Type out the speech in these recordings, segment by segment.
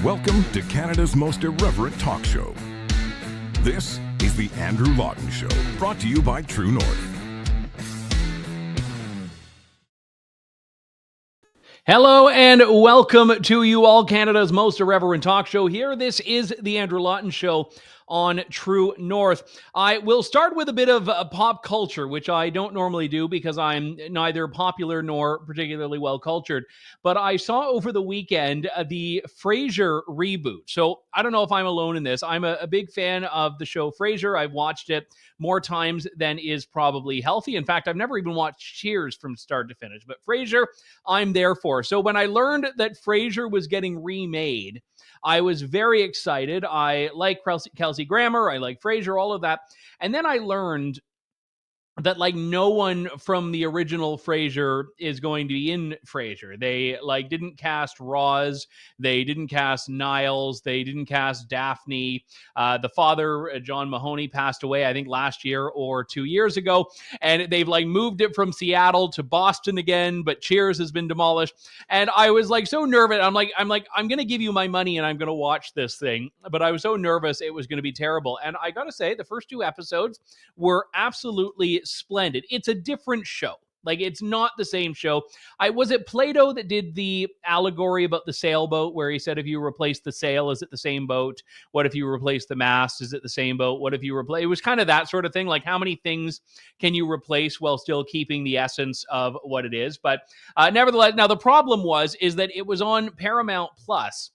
Welcome to Canada's most irreverent talk show. This is the Andrew Lawton Show, brought to you by True North. Hello and welcome to you all, Canada's most irreverent talk show here. This is the Andrew Lawton Show on True North. I will start with a bit of pop culture, which I don't normally do because I'm neither popular nor particularly well-cultured. But I saw over the weekend the Frasier reboot. So I don't know if I'm alone in this. I'm a big fan of the show Frasier. I've watched it more times than is probably healthy. In fact, I've never even watched Cheers from start to finish. But Frasier, I'm there for. So when I learned that Frasier was getting remade, I was very excited. I like Kelsey Grammer. I like Frasier, all of that. And then I learned that no one from the original Frasier is going to be in Frasier. They didn't cast Roz, they didn't cast Niles, they didn't cast Daphne. The father, John Mahoney, passed away I think last year or 2 years ago, and they've moved it from Seattle to Boston again. But Cheers has been demolished, and I was so nervous. I'm gonna give you my money and I'm gonna watch this thing, but I was so nervous it was gonna be terrible. And I gotta say, the first 2 episodes were absolutely splendid. It's a different show. It's not the same show. Was it Plato that did the allegory about the sailboat where he said, if you replace the sail, is it the same boat? What if you replace the mast? Is it the same boat? What if you replace... It was kind of that sort of thing. How many things can you replace while still keeping the essence of what it is? But nevertheless, now the problem is that it was on Paramount Plus,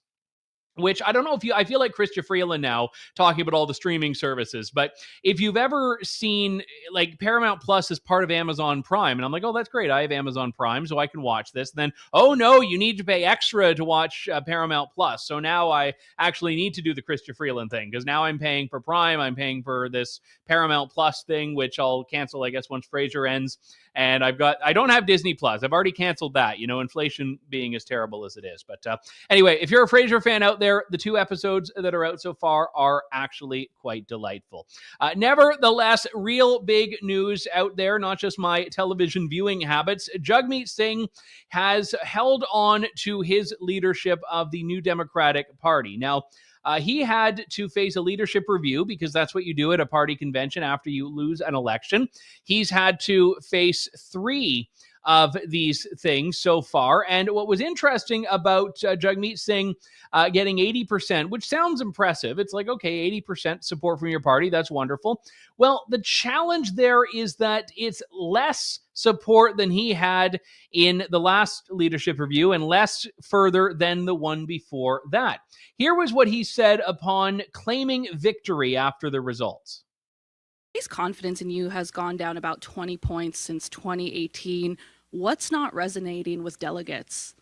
which I don't know I feel like Chrystia Freeland now talking about all the streaming services, but if you've ever seen, Paramount Plus is part of Amazon Prime, and I'm like, oh, that's great, I have Amazon Prime, so I can watch this. And then, oh no, you need to pay extra to watch Paramount Plus, so now I actually need to do the Chrystia Freeland thing, because now I'm paying for Prime, I'm paying for this Paramount Plus thing, which I'll cancel, I guess, once Frasier ends. And I don't have Disney Plus. I've already canceled that, inflation being as terrible as it is. But anyway, if you're a Frasier fan out there, the 2 episodes that are out so far are actually quite delightful. Nevertheless, real big news out there, not just my television viewing habits. Jagmeet Singh has held on to his leadership of the New Democratic Party. Now, he had to face a leadership review because that's what you do at a party convention after you lose an election. He's had to face 3 of these things so far. And what was interesting about Jagmeet Singh getting 80%, which sounds impressive. It's okay, 80% support from your party. That's wonderful. Well, the challenge there is that it's less support than he had in the last leadership review and less further than the one before that. Here was what he said upon claiming victory after the results. His confidence in you has gone down about 20 points since 2018. What's not resonating with delegates?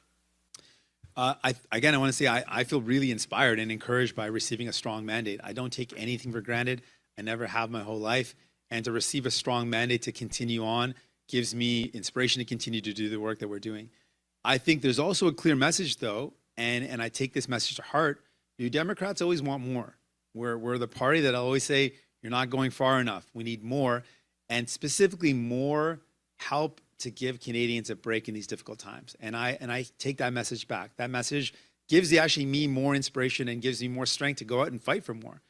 I want to say I feel really inspired and encouraged by receiving a strong mandate. I don't take anything for granted. I never have my whole life. And to receive a strong mandate to continue on gives me inspiration to continue to do the work that we're doing. I think there's also a clear message, though, and I take this message to heart. New Democrats always want more. We're the party that always say, you're not going far enough. We need more, and specifically more help to give Canadians a break in these difficult times. And I take that message back. That message gives me more inspiration and gives me more strength to go out and fight for more.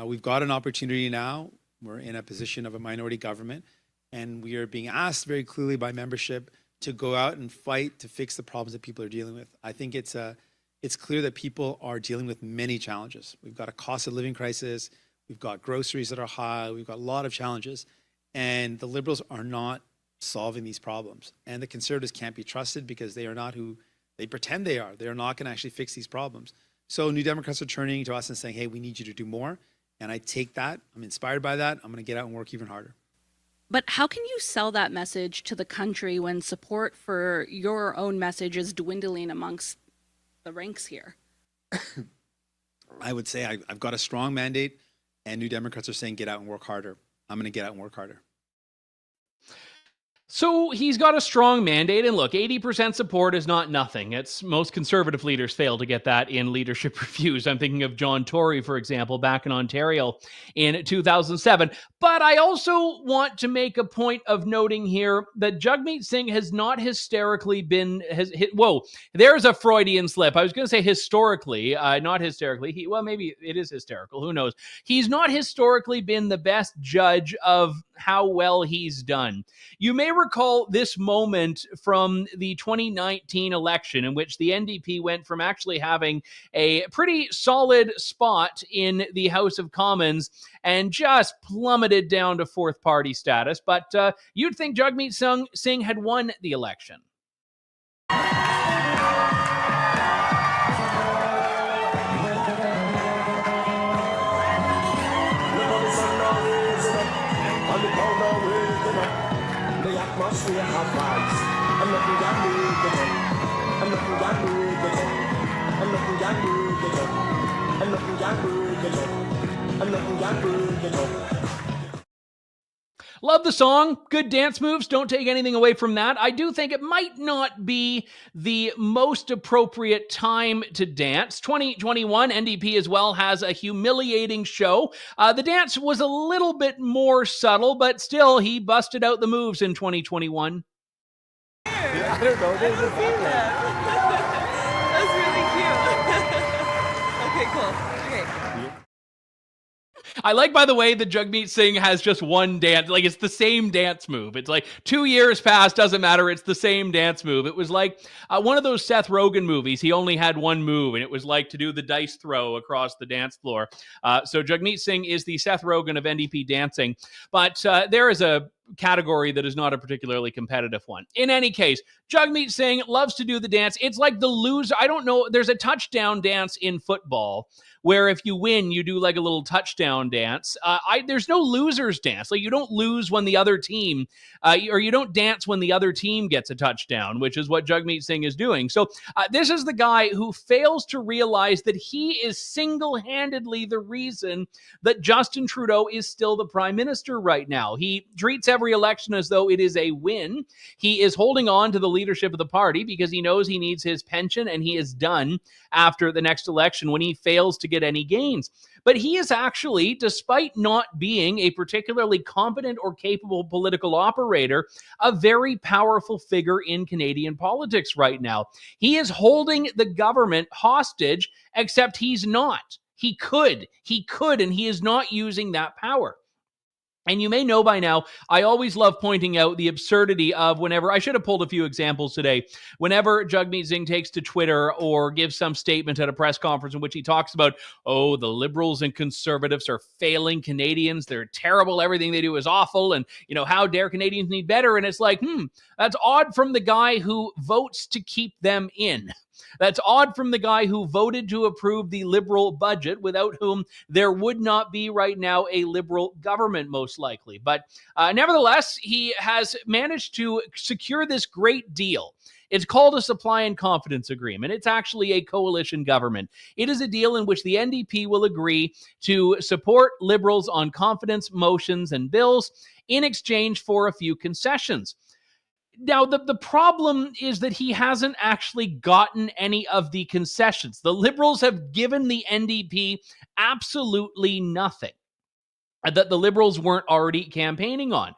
We've got an opportunity now. We're in a position of a minority government, and we are being asked very clearly by membership to go out and fight to fix the problems that people are dealing with. I think it's clear that people are dealing with many challenges. We've got a cost of living crisis. We've got groceries that are high. We've got a lot of challenges, and the Liberals are not solving these problems. And the Conservatives can't be trusted because they are not who they pretend they are. They are not going to actually fix these problems. So New Democrats are turning to us and saying, hey, we need you to do more. And I take that. I'm inspired by that. I'm going to get out and work even harder. But how can you sell that message to the country when support for your own message is dwindling amongst the ranks here? I would say I've got a strong mandate, and New Democrats are saying get out and work harder. I'm going to get out and work harder. So he's got a strong mandate, and look, 80% support is not nothing. It's most conservative leaders fail to get that in leadership reviews. I'm thinking of John Tory, for example, back in Ontario in 2007. But I also want to make a point of noting here that Jagmeet Singh has not hysterically been, whoa, there's a Freudian slip. I was going to say historically, not hysterically. Well, maybe it is hysterical. Who knows? He's not historically been the best judge of how well he's done. You may recall this moment from the 2019 election in which the NDP went from actually having a pretty solid spot in the House of Commons and just plummeted down to fourth party status. But you'd think Jagmeet Singh had won the election. Love the song. Good dance moves. Don't take anything away from that. I do think it might not be the most appropriate time to dance. 2021, NDP as well has a humiliating show. The dance was a little bit more subtle, but still, he busted out the moves in 2021. I don't know. There's a feeling. That's really cute. Okay, cool. Okay. I like, by the way, that Jagmeet Singh has just one dance. Like, it's the same dance move. It's like 2 years passed, doesn't matter. It's the same dance move. It was like one of those Seth Rogen movies. He only had one move, and it was like to do the dice throw across the dance floor. So Jagmeet Singh is the Seth Rogen of NDP dancing. But there is a category that is not a particularly competitive one. In any case, Jagmeet Singh loves to do the dance. It's like the loser. I don't know. There's a touchdown dance in football where if you win, you do like a little touchdown dance. There's no loser's dance. Like, you don't lose when the other team, or you don't dance when the other team gets a touchdown, which is what Jagmeet Singh is doing. So this is the guy who fails to realize that he is single-handedly the reason that Justin Trudeau is still the prime minister right now. He treats every election as though it is a win. He is holding on to the leadership of the party because he knows he needs his pension, and he is done after the next election when he fails to get any gains. But he is actually, despite not being a particularly competent or capable political operator, a very powerful figure in Canadian politics right now. He is holding the government hostage, except he's not. He could, and he is not using that power. And you may know by now, I always love pointing out the absurdity of whenever, I should have pulled a few examples today, whenever Jagmeet Singh takes to Twitter or gives some statement at a press conference in which he talks about, oh, the Liberals and Conservatives are failing Canadians. They're terrible. Everything they do is awful. And, how dare Canadians need better? And it's like, that's odd from the guy who votes to keep them in. That's odd from the guy who voted to approve the Liberal budget, without whom there would not be right now a Liberal government, most likely. But nevertheless, he has managed to secure this great deal. It's called a supply and confidence agreement. It's actually a coalition government. It is a deal in which the NDP will agree to support Liberals on confidence motions and bills in exchange for a few concessions. Now, the problem is that he hasn't actually gotten any of the concessions. The Liberals have given the NDP absolutely nothing that the Liberals weren't already campaigning on.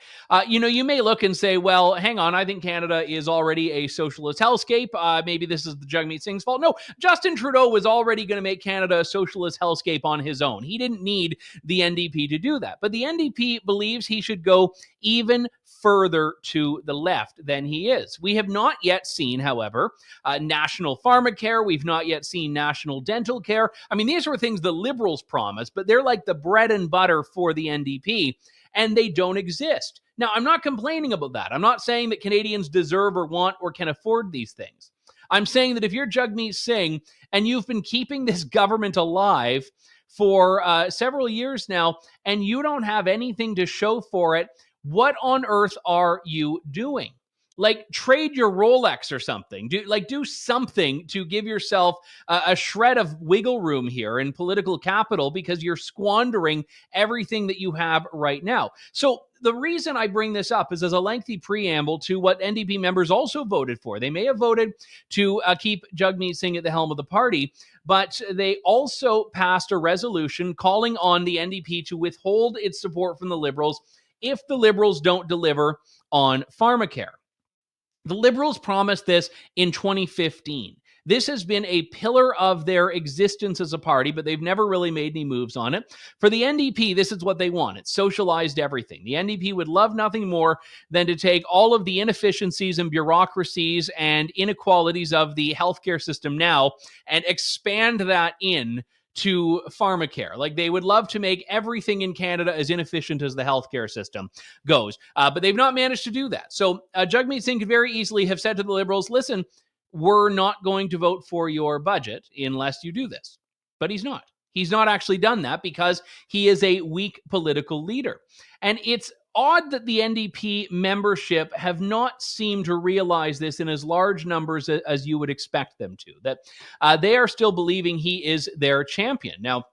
You may look and say, well, hang on, I think Canada is already a socialist hellscape. Maybe this is the Jagmeet Singh's fault. No, Justin Trudeau was already going to make Canada a socialist hellscape on his own. He didn't need the NDP to do that. But the NDP believes he should go even further to the left than he is. We have not yet seen, however, national pharmacare. We've not yet seen national dental care. I mean, these were things the Liberals promised, but they're like the bread and butter for the NDP, and they don't exist. Now, I'm not complaining about that. I'm not saying that Canadians deserve or want or can afford these things. I'm saying that if you're Jagmeet Singh and you've been keeping this government alive for several years now, and you don't have anything to show for it, what on earth are you doing? Like, trade your Rolex or something. Do something to give yourself a shred of wiggle room here in political capital, because you're squandering everything that you have right now. So the reason I bring this up is as a lengthy preamble to what NDP members also voted for. They may have voted to keep Jagmeet Singh at the helm of the party, but they also passed a resolution calling on the NDP to withhold its support from the Liberals if the Liberals don't deliver on pharmacare. The Liberals promised this in 2015. This has been a pillar of their existence as a party, but they've never really made any moves on it. For the NDP, this is what they want. It's socialized everything. The NDP would love nothing more than to take all of the inefficiencies and bureaucracies and inequalities of the healthcare system now and expand that in to pharmacare. Like, they would love to make everything in Canada as inefficient as the healthcare system goes. But they've not managed to do that. So Jagmeet Singh could very easily have said to the Liberals, listen, we're not going to vote for your budget unless you do this. But he's not. He's not actually done that because he is a weak political leader. And it's odd that the NDP membership have not seemed to realize this in as large numbers as you would expect them to, that they are still believing he is their champion. Now,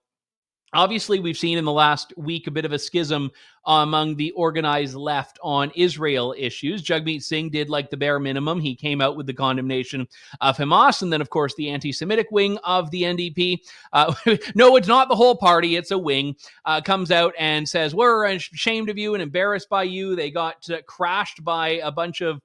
obviously, we've seen in the last week a bit of a schism among the organized left on Israel issues. Jagmeet Singh did like the bare minimum. He came out with the condemnation of Hamas, and then, of course, the anti-Semitic wing of the NDP. No, it's not the whole party. It's a wing. Comes out and says, we're ashamed of you and embarrassed by you. They got crashed by a bunch of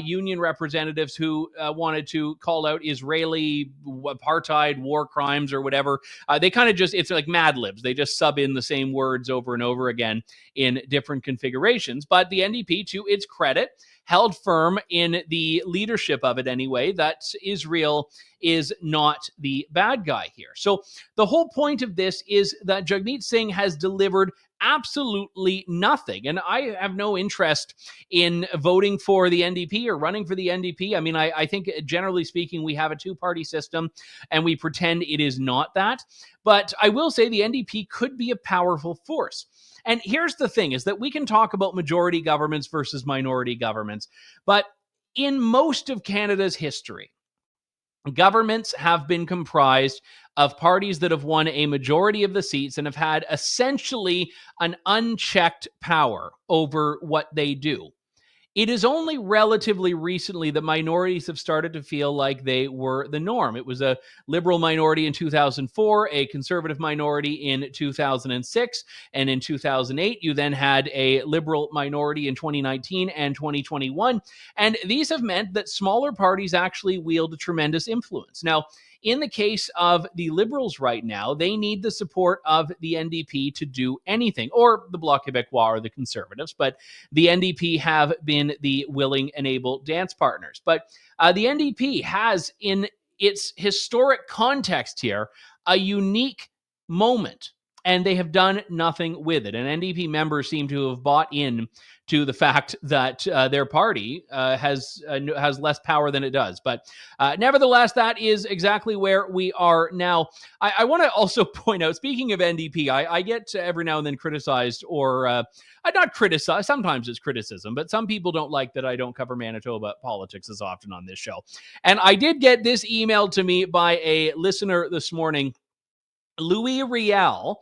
union representatives who wanted to call out Israeli apartheid, war crimes, or whatever. They kind of just, it's like Mad Libs. They just sub in the same words over and over again in different configurations. But the NDP, to its credit, held firm in the leadership of it anyway, that Israel is not the bad guy here. So the whole point of this is that Jagmeet Singh has delivered absolutely nothing. And I have no interest in voting for the NDP or running for the NDP. I mean, I think generally speaking, we have a two-party system and we pretend it is not that. But I will say the NDP could be a powerful force. And here's the thing, is that we can talk about majority governments versus minority governments, but in most of Canada's history, governments have been comprised of parties that have won a majority of the seats and have had essentially an unchecked power over what they do. It is only relatively recently that minorities have started to feel like they were the norm. It was a Liberal minority in 2004, a Conservative minority in 2006, and in 2008, you then had a Liberal minority in 2019 and 2021. And these have meant that smaller parties actually wield a tremendous influence. Now, in the case of the Liberals right now, they need the support of the NDP to do anything, or the Bloc Québécois or the Conservatives, but the NDP have been the willing and able dance partners. But the NDP has, in its historic context here, a unique moment, and they have done nothing with it. And NDP members seem to have bought in to the fact that their party has less power than it does. But nevertheless, that is exactly where we are now. I want to also point out, speaking of NDP, I get every now and then criticized, or not criticized, sometimes it's criticism, but some people don't like that I don't cover Manitoba politics as often on this show. And I did get this emailed to me by a listener this morning, Louis Riel,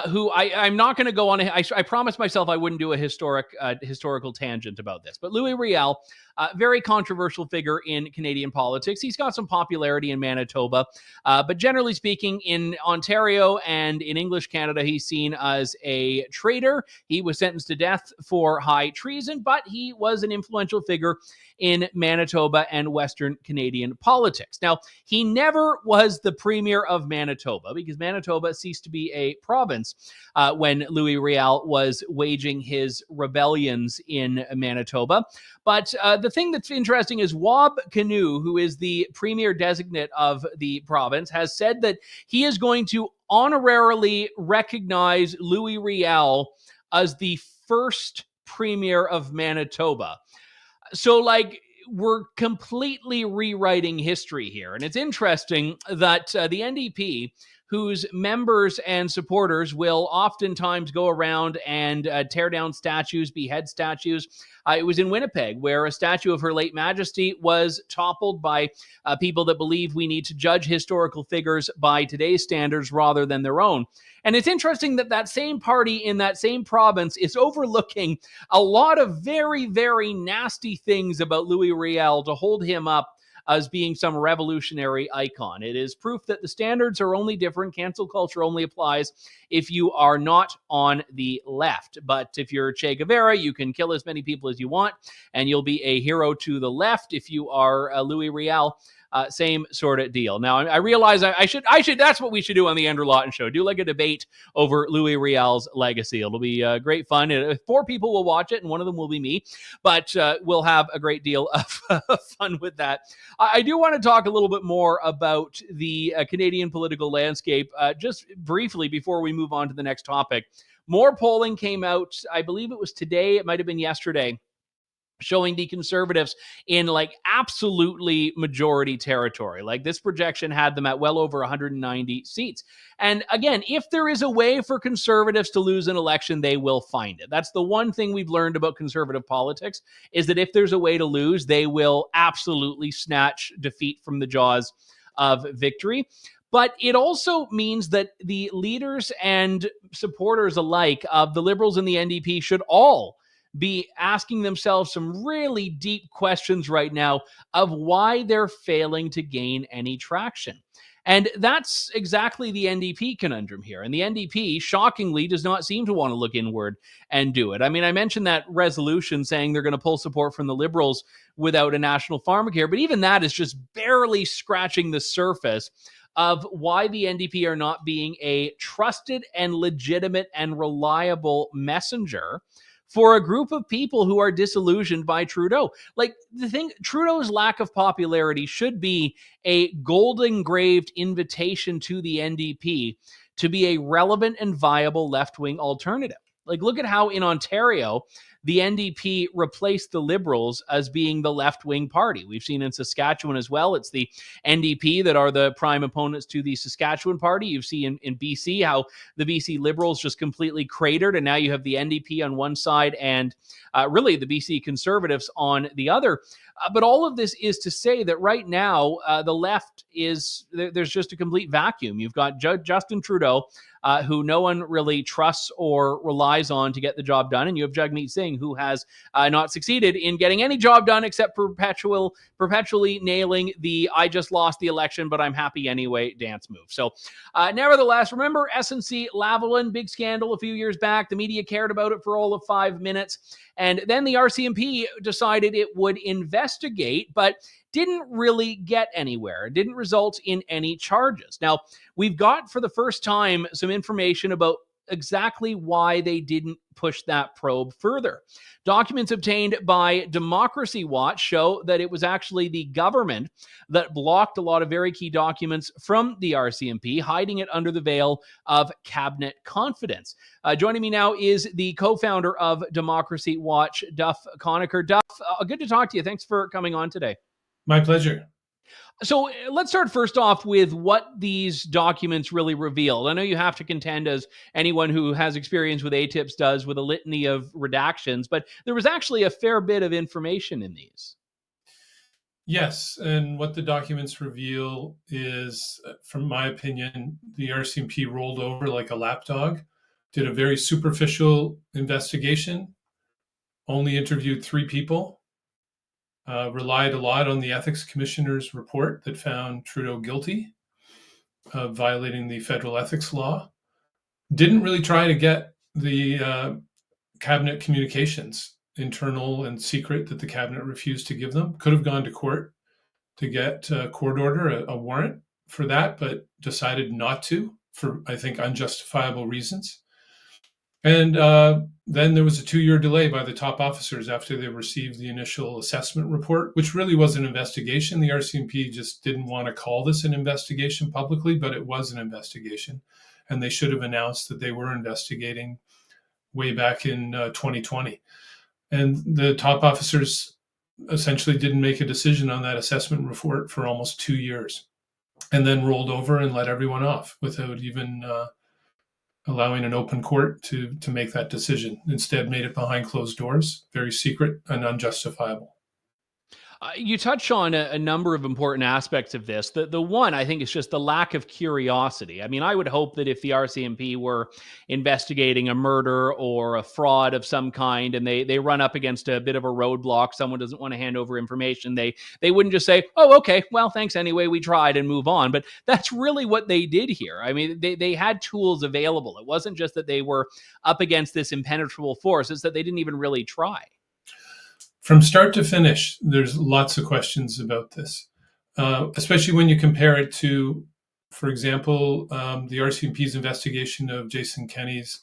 who I'm not going to go on. I promised myself I wouldn't do a historical tangent about this. But Louis Riel, very controversial figure in Canadian politics. He's got some popularity in Manitoba. But generally speaking, in Ontario and in English Canada, he's seen as a traitor. He was sentenced to death for high treason, but he was an influential figure in Manitoba and Western Canadian politics. Now, he never was the premier of Manitoba because Manitoba ceased to be a province when Louis Riel was waging his rebellions in Manitoba. But the thing that's interesting is Wab Kinew, who is the premier designate of the province, has said that he is going to honorarily recognize Louis Riel as the first premier of Manitoba. So, like, we're completely rewriting history here. And it's interesting that the NDP, whose members and supporters will oftentimes go around and tear down statues, behead statues. It was in Winnipeg, where a statue of Her Late Majesty was toppled by people that believe we need to judge historical figures by today's standards rather than their own. And it's interesting that that same party in that same province is overlooking a lot of very, very nasty things about Louis Riel to hold him up as being some revolutionary icon. It is proof that the standards are only different. Cancel culture only applies if you are not on the left. But if you're Che Guevara, you can kill as many people as you want, and you'll be a hero to the left. If you are Louis Riel, same sort of deal. Now, I realize I should, that's what we should do on the Andrew Lawton Show. Do like a debate over Louis Riel's legacy. It'll be great fun. 4 people will watch it, and one of them will be me, but we'll have a great deal of fun with that. I do want to talk a little bit more about the Canadian political landscape, just briefly before we move on to the next topic. More polling came out, I believe it was today, it might have been yesterday, showing the Conservatives in like absolutely majority territory. Like this projection had them at well over 190 seats. And again, if there is a way for Conservatives to lose an election, they will find it. That's the one thing we've learned about Conservative politics, is that if there's a way to lose, they will absolutely snatch defeat from the jaws of victory. But it also means that the leaders and supporters alike of the Liberals and the NDP should all be asking themselves some really deep questions right now of why they're failing to gain any traction. And that's exactly the NDP conundrum here. And the NDP, shockingly, does not seem to want to look inward and do it. I mean, I mentioned that resolution saying they're going to pull support from the Liberals without a national pharmacare, but even that is just barely scratching the surface of why the NDP are not being a trusted and legitimate and reliable messenger for a group of people who are disillusioned by Trudeau. Like the thing, Trudeau's lack of popularity should be a golden-graved invitation to the NDP to be a relevant and viable left-wing alternative. Like look at how in Ontario, the NDP replaced the Liberals as being the left-wing party. We've seen in Saskatchewan as well. It's the NDP that are the prime opponents to the Saskatchewan party. You see in BC how the BC Liberals just completely cratered, and now you have the NDP on one side and really the BC Conservatives on the other. But all of this is to say that right now, the left is, there's just a complete vacuum. You've got Justin Trudeau, who no one really trusts or relies on to get the job done. And you have Jagmeet Singh, who has not succeeded in getting any job done except perpetually nailing the "I just lost the election, but I'm happy anyway" dance move. So nevertheless, remember SNC-Lavalin, big scandal a few years back. The media cared about it for all of 5 minutes. And then the RCMP decided it would investigate, but didn't really get anywhere. It didn't result in any charges. Now, we've got for the first time some information about exactly why they didn't push that probe further. Documents obtained by Democracy Watch show that it was actually the government that blocked a lot of very key documents from the RCMP, hiding it under the veil of cabinet confidence. Joining me now is the co-founder of Democracy Watch, Duff Conacher. Duff, good to talk to you. Thanks for coming on today. My pleasure. So let's start first off with what these documents really revealed. I know you have to contend, as anyone who has experience with ATIPs does, with a litany of redactions, but there was actually a fair bit of information in these. Yes, and what the documents reveal is, from my opinion, the RCMP rolled over like a lapdog, did a very superficial investigation, only interviewed 3 people, relied a lot on the ethics commissioner's report that found Trudeau guilty of violating the federal ethics law. Didn't really try to get the cabinet communications, internal and secret, that the cabinet refused to give them. Could have gone to court to get a court order, a warrant for that, but decided not to for, I think, unjustifiable reasons. And then there was a 2-year delay by the top officers after they received the initial assessment report, which really was an investigation. The RCMP just didn't want to call this an investigation publicly, but it was an investigation. And they should have announced that they were investigating way back in 2020. And the top officers essentially didn't make a decision on that assessment report for almost 2 years. and then rolled over and let everyone off without even allowing an open court to make that decision. Instead, made it behind closed doors, very secret and unjustifiable. You touch on a number of important aspects of this. The one, I think, is just the lack of curiosity. I mean, I would hope that if the RCMP were investigating a murder or a fraud of some kind, and they run up against a bit of a roadblock, someone doesn't want to hand over information, they wouldn't just say, oh, okay, well, thanks anyway, we tried, and move on. But that's really what they did here. I mean, they had tools available. It wasn't just that they were up against this impenetrable force, it's that they didn't even really try. From start to finish, there's lots of questions about this, especially when you compare it to, for example, the RCMP's investigation of Jason Kenney's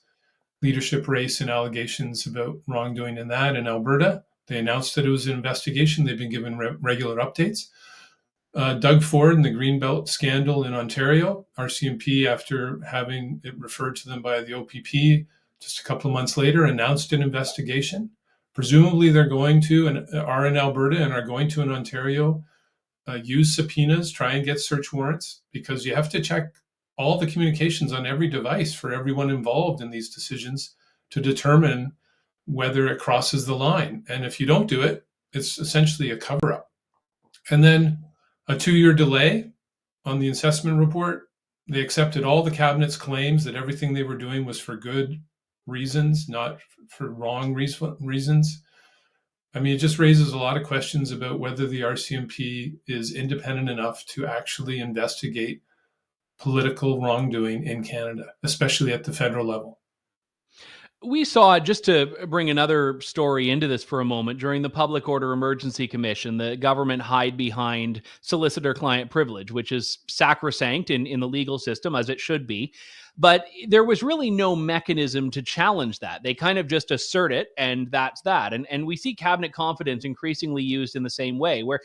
leadership race and allegations about wrongdoing in that in Alberta. They announced that it was an investigation. They've been given regular updates. Doug Ford and the Greenbelt scandal in Ontario, RCMP, after having it referred to them by the OPP just a couple of months later, announced an investigation. Presumably they're going to, and are in Alberta and are going to in Ontario, use subpoenas, try and get search warrants, because you have to check all the communications on every device for everyone involved in these decisions to determine whether it crosses the line. And if you don't do it, it's essentially a cover-up. And then a 2-year delay on the assessment report. They accepted all the cabinet's claims that everything they were doing was for good reasons, not for wrong reasons. I mean, it just raises a lot of questions about whether the RCMP is independent enough to actually investigate political wrongdoing in Canada, especially at the federal level. We saw, just to bring another story into this for a moment, during the Public Order Emergency Commission, the government hide behind solicitor-client privilege, which is sacrosanct in the legal system, as it should be. But there was really no mechanism to challenge that. They kind of just assert it, and that's that. And we see cabinet confidence increasingly used in the same way, where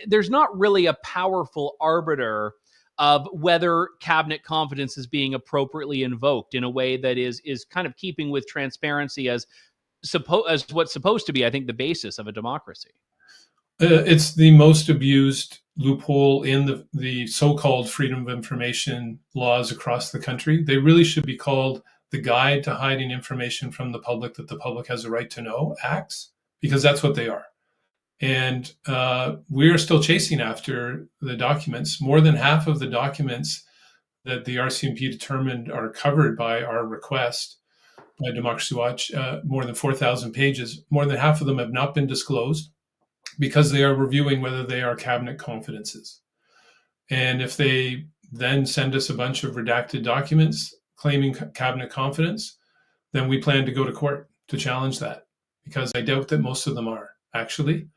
there's not really a powerful arbiter of whether cabinet confidence is being appropriately invoked in a way that is kind of keeping with transparency as what's supposed to be, I think, the basis of a democracy. It's the most abused loophole in the so-called freedom of information laws across the country. They really should be called the Guide to Hiding Information from the Public that the Public Has a Right to Know Acts, because that's what they are. And we're still chasing after the documents. More than half of the documents that the RCMP determined are covered by our request by Democracy Watch, more than 4,000 pages, more than half of them have not been disclosed because they are reviewing whether they are cabinet confidences. And if they then send us a bunch of redacted documents claiming cabinet confidence, then we plan to go to court to challenge that, because I doubt that most of them are, actually.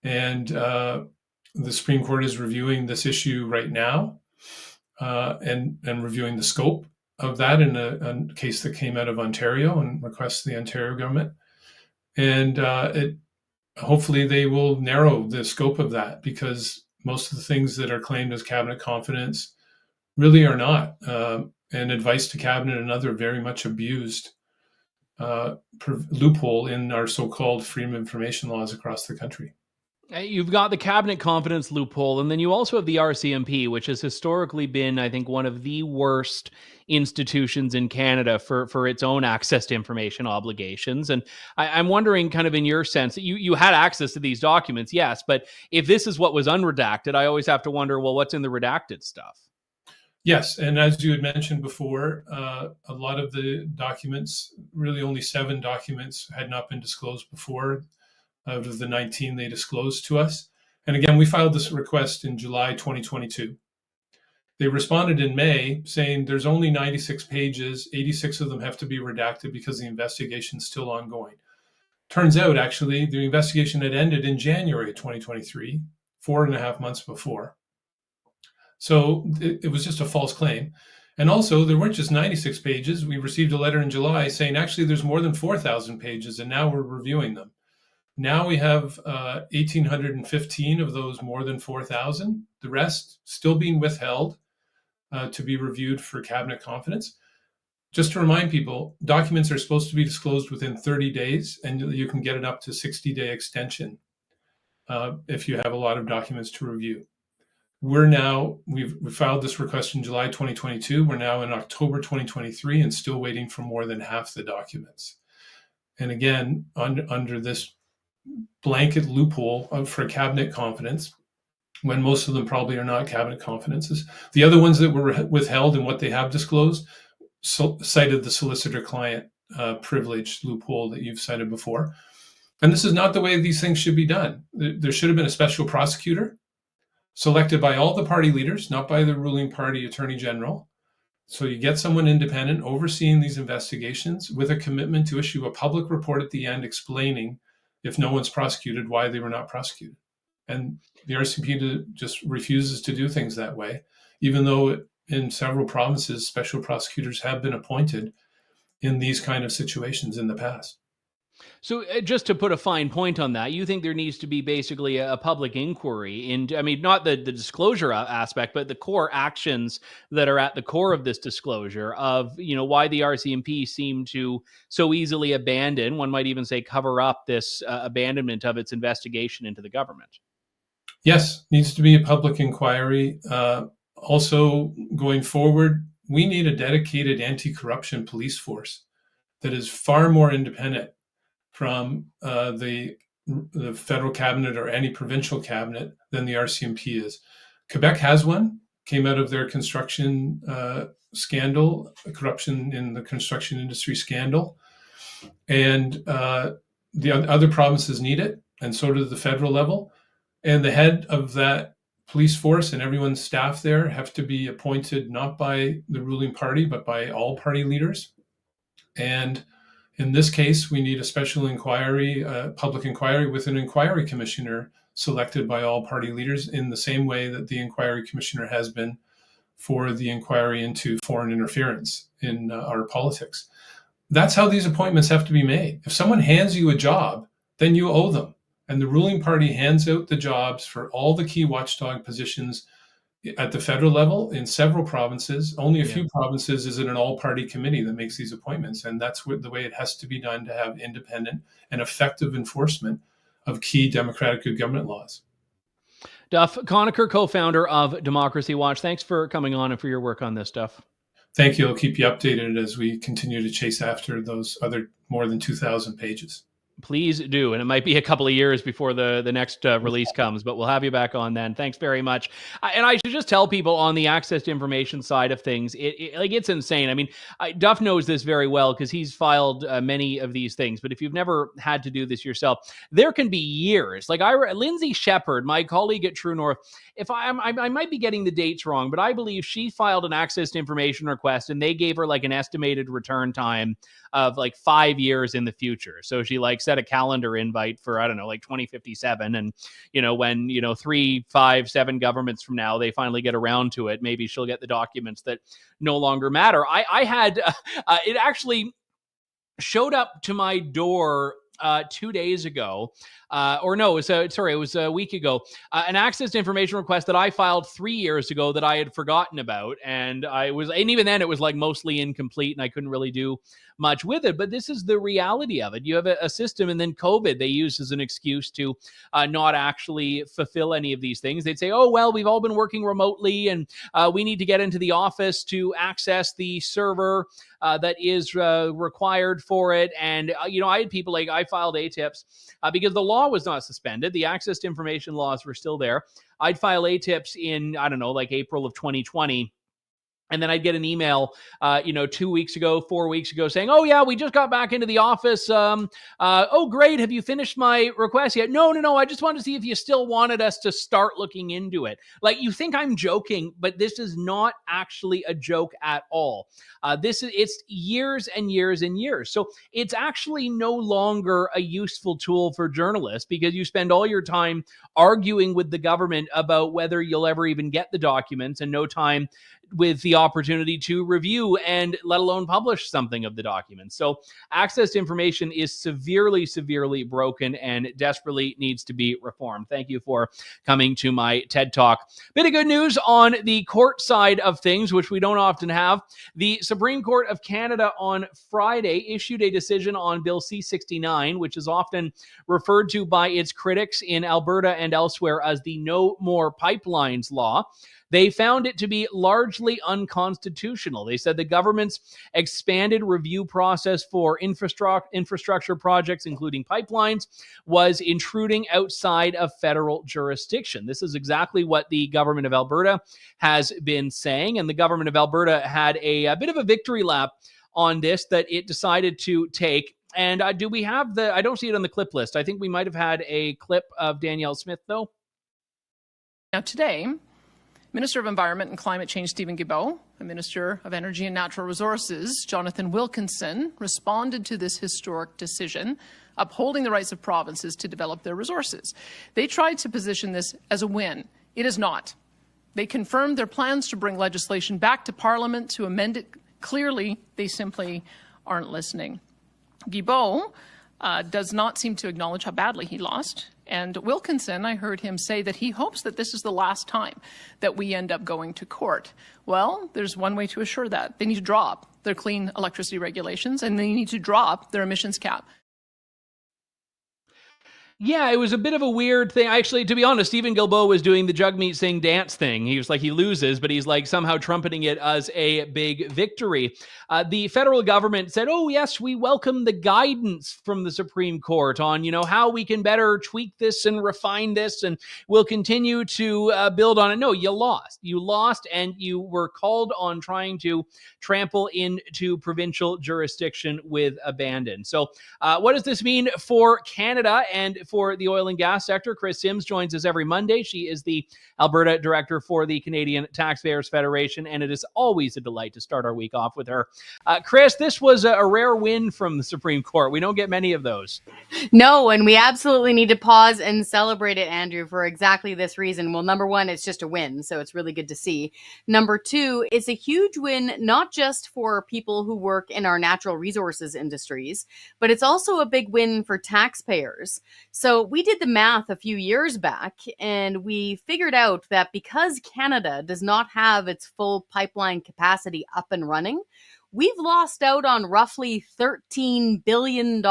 And the Supreme Court is reviewing this issue right now and reviewing the scope of that in a case that came out of Ontario and requests the Ontario government. And hopefully they will narrow the scope of that, because most of the things that are claimed as cabinet confidence really are not. And advice to cabinet, another very much abused loophole in our so-called freedom of information laws across the country. You've got the cabinet confidence loophole, and then you also have the RCMP, which has historically been, I think, one of the worst institutions in Canada for its own access to information obligations. And I'm wondering, kind of in your sense, that you had access to these documents, yes, but if this is what was unredacted, I always have to wonder, well, what's in the redacted stuff? Yes, and as you had mentioned before, a lot of the documents, really only 7 documents, had not been disclosed before out of the 19 they disclosed to us. And again, we filed this request in July 2022. They responded in May saying there's only 96 pages, 86 of them have to be redacted because the investigation is still ongoing. Turns out, actually, the investigation had ended in January 2023, 4.5 months before. So it was just a false claim. And also, there weren't just 96 pages. We received a letter in July saying, actually, there's more than 4,000 pages, and now we're reviewing them. Now we have 1,815 of those more than 4,000. The rest still being withheld to be reviewed for cabinet confidence. Just to remind people, documents are supposed to be disclosed within 30 days, and you can get it up to 60-day extension if you have a lot of documents to review. we filed this request in July 2022. We're now in October 2023 and still waiting for more than half the documents. And again, under this blanket loophole for cabinet confidence, when most of them probably are not cabinet confidences. The other ones that were withheld and what they have disclosed cited the solicitor-client privilege loophole that you've cited before. And this is not the way these things should be done. There should have been a special prosecutor selected by all the party leaders, not by the ruling party attorney general. So you get someone independent overseeing these investigations with a commitment to issue a public report at the end explaining, if no one's prosecuted, why they were not prosecuted. And the RCMP just refuses to do things that way, even though in several provinces, special prosecutors have been appointed in these kind of situations in the past. So just to put a fine point on that, you think there needs to be basically a public inquiry into, I mean, not the disclosure aspect, but the core actions that are at the core of this disclosure of, why the RCMP seemed to so easily abandon, one might even say cover up this abandonment of its investigation into the government. Yes, needs to be a public inquiry. Also, going forward, we need a dedicated anti-corruption police force that is far more independent from the federal cabinet or any provincial cabinet than the RCMP is. Quebec has one, came out of their construction scandal, corruption in the construction industry scandal. And the other provinces need it, and so does the federal level. And the head of that police force and everyone's staff there have to be appointed not by the ruling party, but by all party leaders. And in this case, we need a special inquiry, public inquiry with an inquiry commissioner selected by all party leaders in the same way that the inquiry commissioner has been for the inquiry into foreign interference in our politics. That's how these appointments have to be made. If someone hands you a job, then you owe them. And the ruling party hands out the jobs for all the key watchdog positions at the federal level in several provinces. Only a few provinces is it an all-party committee that makes these appointments. And that's the way it has to be done to have independent and effective enforcement of key democratic good government laws. Duff Conacher, co-founder of Democracy Watch. Thanks for coming on and for your work on this stuff. Thank you. I'll keep you updated as we continue to chase after those other more than 2,000 pages. Please do. And it might be a couple of years before the next release comes, but we'll have you back on then. Thanks very much. And I should just tell people on the access to information side of things, it's insane. I mean, Duff knows this very well because he's filed many of these things. But if you've never had to do this yourself, there can be years. Like Lindsay Shepard, my colleague at True North, if I might be getting the dates wrong, but I believe she filed an access to information request and they gave her like an estimated return time of like 5 years in the future. So she set a calendar invite for, 2057. And, when, 3, 5, 7 governments from now, they finally get around to it, maybe she'll get the documents that no longer matter. I had, it actually showed up to my door 2 days ago. It was a week ago, an access to information request that I filed 3 years ago that I had forgotten about. And even then it was mostly incomplete and I couldn't really do much with it. But this is the reality of it. You have a system, and then COVID they use as an excuse to not actually fulfill any of these things. They'd say, oh, well, we've all been working remotely and we need to get into the office to access the server that is required for it. And, I had people I filed ATIPs because the law was not suspended. The access to information laws were still there. I'd file ATIPs in, April of 2020. And then I'd get an email, 2 weeks ago, 4 weeks ago saying, oh, yeah, we just got back into the office. Oh, great. Have you finished my request yet? No. I just wanted to see if you still wanted us to start looking into it. You think I'm joking, but this is not actually a joke at all. It's years and years and years. So it's actually no longer a useful tool for journalists because you spend all your time arguing with the government about whether you'll ever even get the documents and no time with the opportunity to review and let alone publish something of the documents. So access to information is severely, severely broken and desperately needs to be reformed. Thank you for coming to my TED Talk. Bit of good news on the court side of things, which we don't often have. The Supreme Court of Canada on Friday issued a decision on Bill C-69, which is often referred to by its critics in Alberta and elsewhere as the No More Pipelines law. They found it to be largely unconstitutional. They said the government's expanded review process for infrastructure projects, including pipelines, was intruding outside of federal jurisdiction. This is exactly what the government of Alberta has been saying, and the government of Alberta had a bit of a victory lap on this that it decided to take. And do we have I don't see it on the clip list. I think we might have had a clip of Danielle Smith, though. Now today, Minister of Environment and Climate Change Stephen Guilbeault and Minister of Energy and Natural Resources Jonathan Wilkinson responded to this historic decision, upholding the rights of provinces to develop their resources. They tried to position this as a win. It is not. They confirmed their plans to bring legislation back to Parliament to amend it. Clearly, they simply aren't listening. Guilbeault does not seem to acknowledge how badly he lost. And Wilkinson, I heard him say that he hopes that this is the last time that we end up going to court. Well, there's one way to assure that. They need to drop their clean electricity regulations and they need to drop their emissions cap. Yeah, it was a bit of a weird thing. Actually, to be honest, Stephen Guilbeault was doing the Jagmeet Singh dance thing. He was like, he loses, but he's like somehow trumpeting it as a big victory. The federal government said, oh, yes, we welcome the guidance from the Supreme Court on, how we can better tweak this and refine this, and we'll continue to build on it. No, you lost. You lost, and you were called on trying to trample into provincial jurisdiction with abandon. So what does this mean for Canada and for the oil and gas sector? Kris Sims joins us every Monday. She is the Alberta Director for the Canadian Taxpayers Federation, and it is always a delight to start our week off with her. Kris, this was a rare win from the Supreme Court. We don't get many of those. No, and we absolutely need to pause and celebrate it, Andrew, for exactly this reason. Well, number one, it's just a win, so it's really good to see. Number two, it's a huge win, not just for people who work in our natural resources industries, but it's also a big win for taxpayers. So we did the math a few years back, and we figured out that because Canada does not have its full pipeline capacity up and running, we've lost out on roughly $13 billion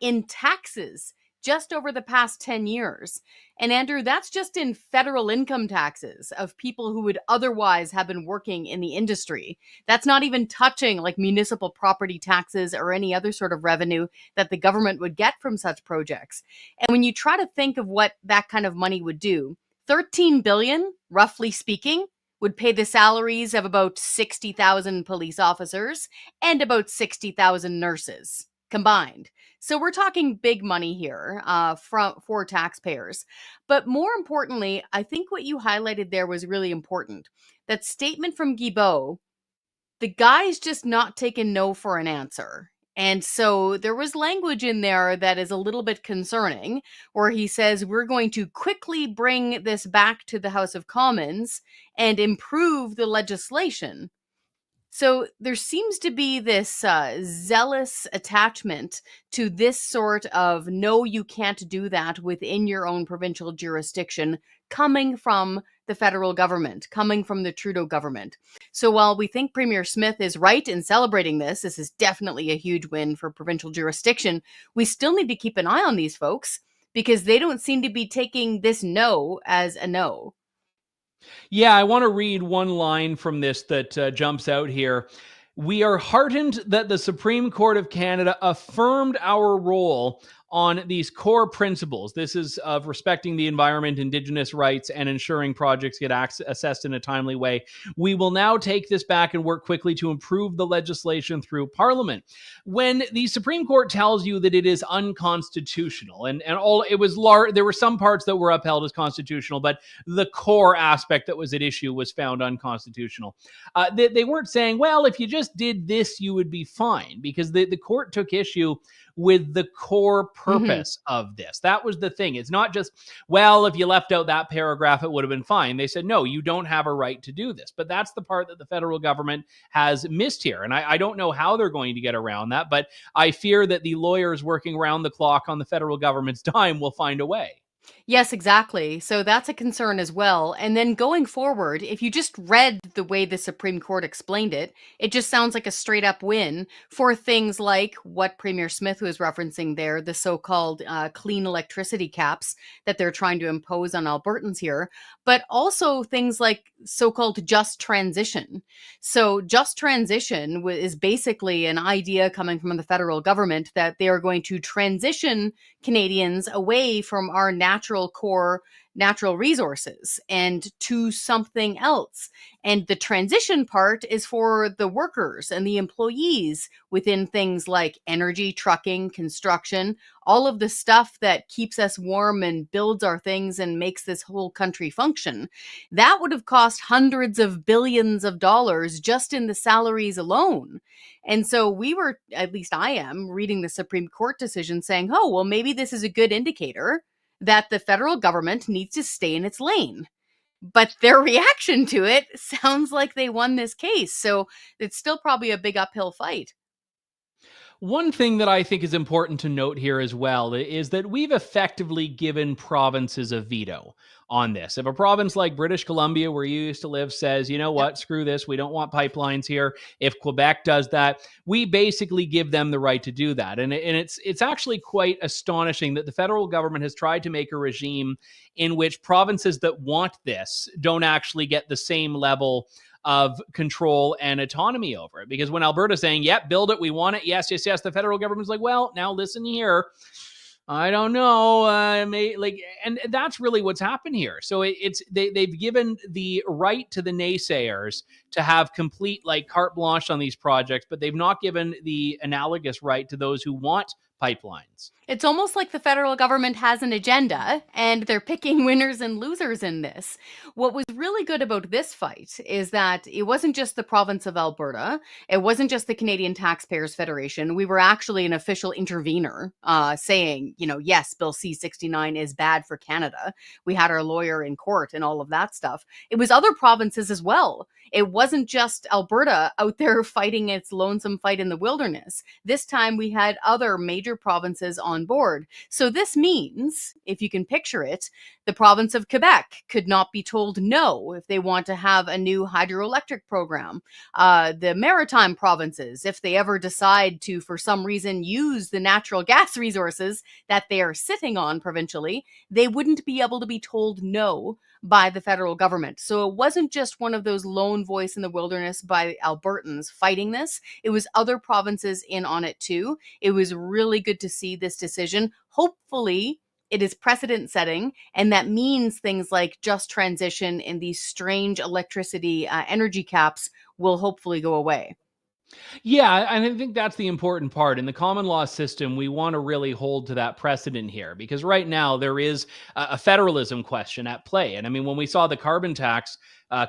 in taxes just over the past 10 years. And Andrew, that's just in federal income taxes of people who would otherwise have been working in the industry. That's not even touching like municipal property taxes or any other sort of revenue that the government would get from such projects. And when you try to think of what that kind of money would do, 13 billion, roughly speaking, would pay the salaries of about 60,000 police officers and about 60,000 nurses combined. So we're talking big money here for taxpayers. But more importantly, I think what you highlighted there was really important. That statement from Guilbeault, the guy's just not taking no for an answer. And so there was language in there that is a little bit concerning, where he says we're going to quickly bring this back to the House of Commons and improve the legislation. So there seems to be this zealous attachment to this sort of, no, you can't do that within your own provincial jurisdiction, coming from the federal government, coming from the Trudeau government. So while we think Premier Smith is right in celebrating this is definitely a huge win for provincial jurisdiction, we still need to keep an eye on these folks because they don't seem to be taking this no as a no. Yeah, I want to read one line from this that jumps out here. We are heartened that the Supreme Court of Canada affirmed our role on these core principles. This is of respecting the environment, Indigenous rights, and ensuring projects get assessed in a timely way. We will now take this back and work quickly to improve the legislation through Parliament. When the Supreme Court tells you that it is unconstitutional, and all it was there were some parts that were upheld as constitutional, but the core aspect that was at issue was found unconstitutional. They weren't saying, well, if you just did this, you would be fine, because the court took issue with the core purpose of this. That was the thing. It's not just, well, if you left out that paragraph, it would have been fine. They said, no, you don't have a right to do this. But that's the part that the federal government has missed here. And I don't know how they're going to get around that, but I fear that the lawyers working around the clock on the federal government's dime will find a way. Yes, exactly. So that's a concern as well. And then going forward, if you just read the way the Supreme Court explained it, it just sounds like a straight up win for things like what Premier Smith was referencing there, the so-called clean electricity caps that they're trying to impose on Albertans here, but also things like so-called just transition. So just transition is basically an idea coming from the federal government that they are going to transition Canadians away from our core natural resources and to something else. And the transition part is for the workers and the employees within things like energy, trucking, construction, all of the stuff that keeps us warm and builds our things and makes this whole country function. That would have cost hundreds of billions of dollars just in the salaries alone. And so we were, at least I am, reading the Supreme Court decision saying, oh, well, maybe this is a good indicator that the federal government needs to stay in its lane. But their reaction to it sounds like they won this case. So it's still probably a big uphill fight. One thing that I think is important to note here as well is that we've effectively given provinces a veto on this. If a province like British Columbia, where you used to live, says, you know what, screw this, we don't want pipelines here. If Quebec does that, we basically give them the right to do that. And it's actually quite astonishing that the federal government has tried to make a regime in which provinces that want this don't actually get the same level of control and autonomy over it. Because when Alberta's saying, yep, build it, we want it, yes, the federal government's like, well, now listen here, I don't know, and that's really what's happened here. So they've given the right to the naysayers to have complete carte blanche on these projects, but they've not given the analogous right to those who want pipelines. It's almost like the federal government has an agenda and they're picking winners and losers in this. What was really good about this fight is that it wasn't just the province of Alberta. It wasn't just the Canadian Taxpayers Federation. We were actually an official intervener saying, yes, Bill C-69 is bad for Canada. We had our lawyer in court and all of that stuff. It was other provinces as well. It wasn't just Alberta out there fighting its lonesome fight in the wilderness. This time we had other major provinces on board. So this means, if you can picture it, the province of Quebec could not be told no if they want to have a new hydroelectric program. The maritime provinces, if they ever decide to, for some reason, use the natural gas resources that they are sitting on provincially, they wouldn't be able to be told no by the federal government. So it wasn't just one of those lone voice in the wilderness by Albertans fighting this. It was other provinces in on it too. It was really good to see this decision. Hopefully it is precedent setting, and that means things like just transition and these strange electricity energy caps will hopefully go away. Yeah, and I think that's the important part. In the common law system, we want to really hold to that precedent here, because right now there is a federalism question at play. And I mean, when we saw the carbon tax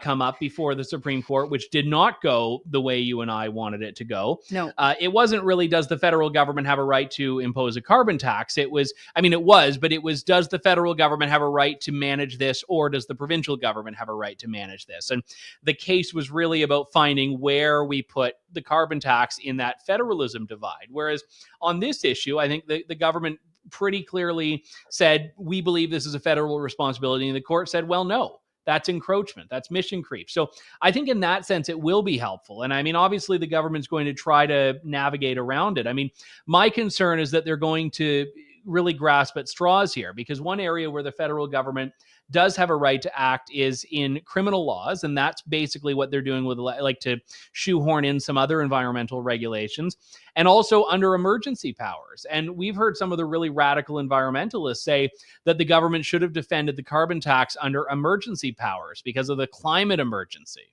come up before the Supreme Court, which did not go the way you and I wanted it to go. No. It wasn't really, does the federal government have a right to impose a carbon tax? It was, does the federal government have a right to manage this, or does the provincial government have a right to manage this? And the case was really about finding where we put the carbon tax in that federalism divide. Whereas on this issue, I think the government pretty clearly said, we believe this is a federal responsibility. And the court said, well, no. That's encroachment. That's mission creep. So I think in that sense, it will be helpful. And I mean, obviously, the government's going to try to navigate around it. I mean, my concern is that they're going to really grasp at straws here, because one area where the federal government does have a right to act is in criminal laws. And that's basically what they're doing with, to shoehorn in some other environmental regulations, and also under emergency powers. And we've heard some of the really radical environmentalists say that the government should have defended the carbon tax under emergency powers because of the climate emergency.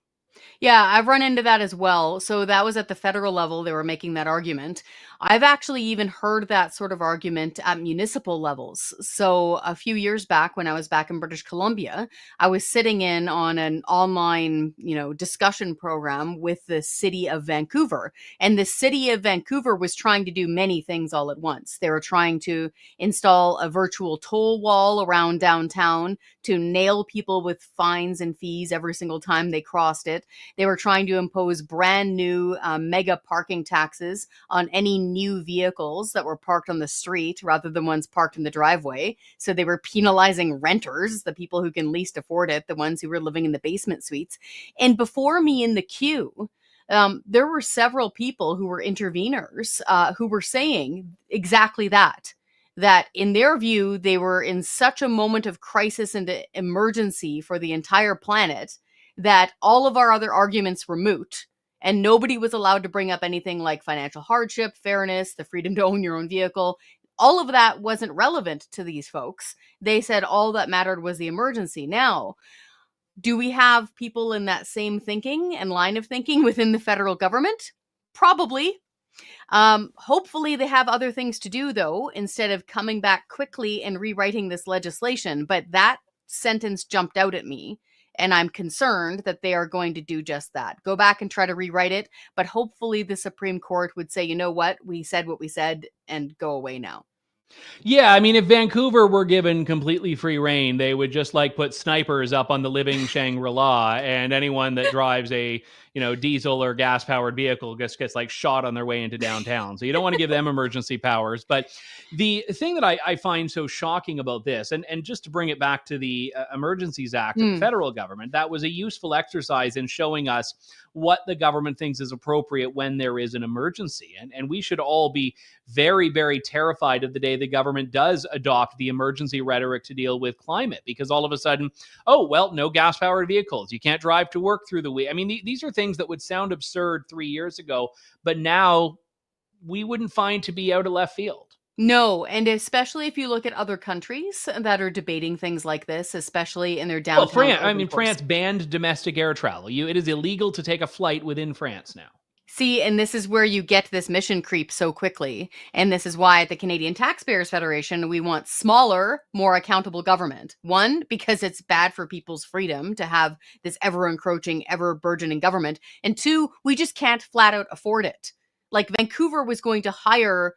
Yeah, I've run into that as well. So that was at the federal level, they were making that argument. I've actually even heard that sort of argument at municipal levels. So a few years back, when I was back in British Columbia, I was sitting in on an online, discussion program with the city of Vancouver. And the city of Vancouver was trying to do many things all at once. They were trying to install a virtual toll wall around downtown to nail people with fines and fees every single time they crossed it. They were trying to impose brand new mega parking taxes on any new vehicles that were parked on the street rather than ones parked in the driveway. So they were penalizing renters, the people who can least afford it, the ones who were living in the basement suites. And before me in the queue, there were several people who were interveners who were saying exactly that in their view, they were in such a moment of crisis and emergency for the entire planet that all of our other arguments were moot, and nobody was allowed to bring up anything like financial hardship, fairness, the freedom to own your own vehicle. All of that wasn't relevant to these folks. They said all that mattered was the emergency. Now, do we have people in that same thinking and line of thinking within the federal government? Probably. Hopefully they have other things to do, though, instead of coming back quickly and rewriting this legislation. But that sentence jumped out at me, and I'm concerned that they are going to do just that. Go back and try to rewrite it, but hopefully the Supreme Court would say, you know what we said, and go away now. Yeah, I mean, if Vancouver were given completely free reign, they would just put snipers up on the living Shangri-La, and anyone that drives a diesel or gas powered vehicle gets shot on their way into downtown. So you don't want to give them emergency powers. But the thing that I find so shocking about this, and just to bring it back to the Emergencies Act of the federal government, that was a useful exercise in showing us what the government thinks is appropriate when there is an emergency. And we should all be very, very terrified of the day the government does adopt the emergency rhetoric to deal with climate, because all of a sudden, oh, well, no gas powered vehicles. You can't drive to work through the week. I mean, these are things that would sound absurd 3 years ago, but now we wouldn't find to be out of left field. No, and especially if you look at other countries that are debating things like this, especially in their downtown. France banned domestic air travel. It is illegal to take a flight within France now. See, and this is where you get this mission creep so quickly. And this is why at the Canadian Taxpayers Federation, we want smaller, more accountable government. One, because it's bad for people's freedom to have this ever-encroaching, ever-burgeoning government. And two, we just can't flat out afford it. Like Vancouver was going to hire,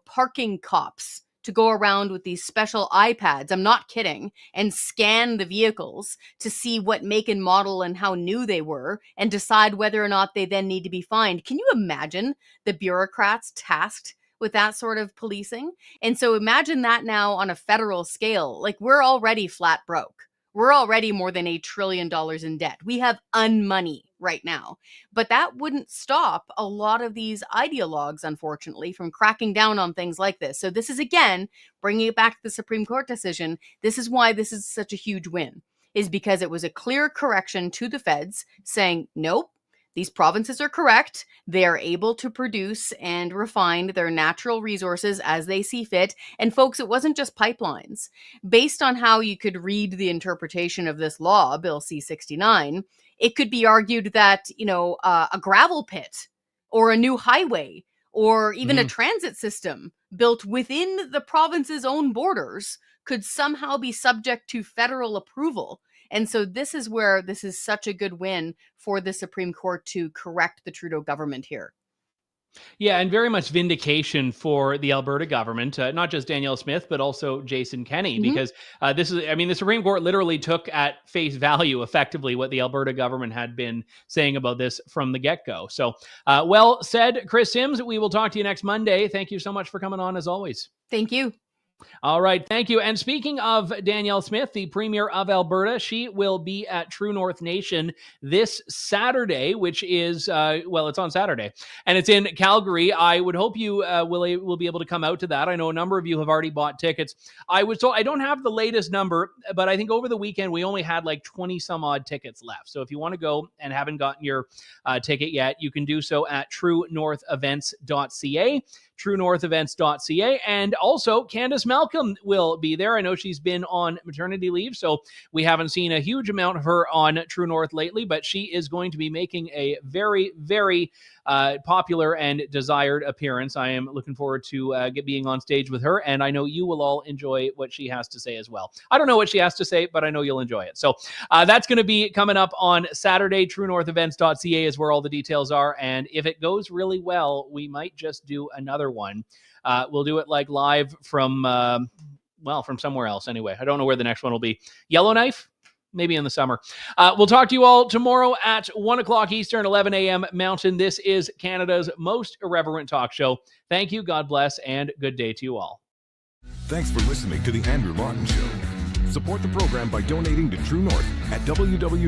parking cops to go around with these special iPads, I'm not kidding, and scan the vehicles to see what make and model and how new they were and decide whether or not they then need to be fined. Can you imagine the bureaucrats tasked with that sort of policing? And so imagine that now on a federal scale. Like, we're already flat broke. We're already more than $8 trillion in debt. We have unmoney right now. But that wouldn't stop a lot of these ideologues, unfortunately, from cracking down on things like this. So this is, again, bringing it back to the Supreme Court decision. This is why this is such a huge win, is because it was a clear correction to the feds saying, nope, these provinces are correct. They are able to produce and refine their natural resources as they see fit. And folks, it wasn't just pipelines. Based on how you could read the interpretation of this law, Bill C-69, it could be argued that, a gravel pit or a new highway or even a transit system built within the province's own borders could somehow be subject to federal approval. And so this is where this is such a good win for the Supreme Court to correct the Trudeau government here. Yeah, and very much vindication for the Alberta government, not just Danielle Smith, but also Jason Kenney, because the Supreme Court literally took at face value effectively what the Alberta government had been saying about this from the get-go. So well said, Kris Sims. We will talk to you next Monday. Thank you so much for coming on as always. Thank you. All right, thank you. And speaking of Danielle Smith, the Premier of Alberta, she will be at True North Nation this Saturday, which is, it's on Saturday, and it's in Calgary. I would hope you will be able to come out to that. I know a number of you have already bought tickets. I don't have the latest number, but I think over the weekend we only had 20 some odd tickets left. So if you want to go and haven't gotten your ticket yet, you can do so at truenorthevents.ca. truenorthevents.ca. And also, Candace Malcolm will be there. I know she's been on maternity leave, so we haven't seen a huge amount of her on True North lately, but she is going to be making a very, very popular and desired appearance. I am looking forward to being on stage with her, and I know you will all enjoy what she has to say as well. I don't know what she has to say, but I know you'll enjoy it. So that's going to be coming up on Saturday. TrueNorthEvents.ca is where all the details are, and if it goes really well, we might just do another one. We'll do it like live from from somewhere else anyway. I don't know where the next one will be. Yellowknife? Maybe in the summer. We'll talk to you all tomorrow at 1 o'clock Eastern, 11 a.m. Mountain. This is Canada's most irreverent talk show. Thank you, God bless, and good day to you all. Thanks for listening to The Andrew Lawton Show. Support the program by donating to True North at www.tnc.news.